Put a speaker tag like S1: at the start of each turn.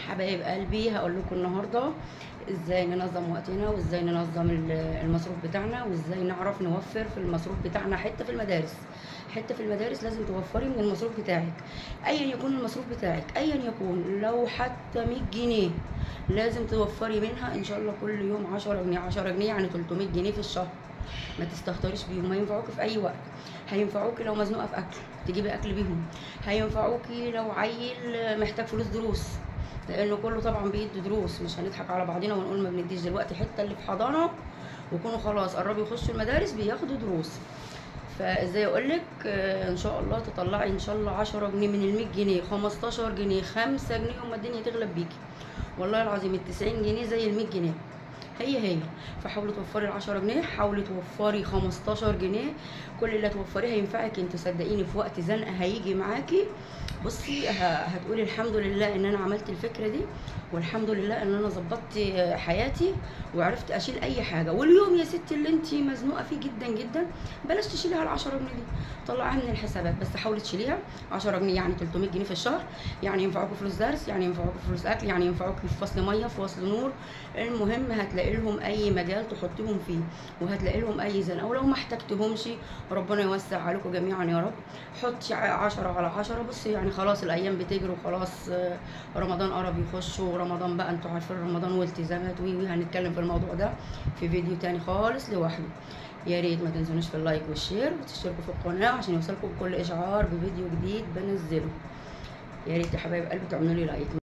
S1: حبايب قلبي، هقول لكم النهارده ازاي ننظم وقتنا وازاي ننظم المصروف بتاعنا وازاي نعرف نوفر في المصروف بتاعنا. حته في المدارس لازم توفري من المصروف بتاعك، ايا يكون المصروف بتاعك، ايا يكون، لو حتى 100 جنيه لازم توفري منها ان شاء الله كل يوم 10 جنيه. 10 جنيه يعني 300 جنيه في الشهر. ما تستهتريش بيهم، هينفعوكي في اي وقت. هينفعوكي لو مزنوقه في اكل تجيبي اكل بيهم، هينفعوكي لو عيل محتاج فلوس دروس، لانه كله طبعا بيدي دروس، مش هنضحك على بعضنا ونقول ما بنديش. دلوقتي حتى اللي في حضانه ويكونوا خلاص قربوا يخشوا المدارس بياخدوا دروس. فازاي اقولك ان شاء الله تطلعي ان شاء الله 10 جنيه من ال 100 جنيه، 15 جنيه، 5 جنيه، وما الدنيا تغلب بيكي. والله العظيم ال 90 جنيه زي ال 100 جنيه هي. فحاولي توفري ال 10 جنيه، حاولي توفري 15 جنيه. كل اللي هتوفريه هينفعك انت، صدقيني في وقت زنقه هيجي معاكي. بصي هتقولي الحمد لله ان انا عملت الفكره دي، والحمد لله ان انا ظبطت حياتي وعرفت اشيل اي حاجه. واليوم يا ستي اللي انت مزنوقه فيه جدا جدا بلاش تشيليها ال 10 جنيه دي، طلعيها من الحسابات، بس حاولي تشيليها. 10 جنيه يعني 300 جنيه في الشهر، يعني ينفعوكوا فلوس درس، يعني ينفعوكوا فلوس اكل، يعني ينفعوكوا في فصل ميه، في فصل نور. المهم هتلاقي لهم اي مجال تحطيهم فيه، وهتلاقي لهم اي زنقه. ولو ما احتجتهمش ربنا يوسع عليكم جميعا يا رب. حطي 10 على 10. بصي يعني خلاص الايام بتجري وخلاص، رمضان قرب يخش، ورمضان بقى انتوا عارفين رمضان والتزامات هنتكلم في الموضوع ده في فيديو تاني خالص لوحده. يا ريت ما تنسونيش في اللايك والشير وتشتركوا في القناه عشان يوصلكم كل اشعار بفيديو جديد بنزله. يا ريت يا حبايب قلبي تعملوا لي لايك.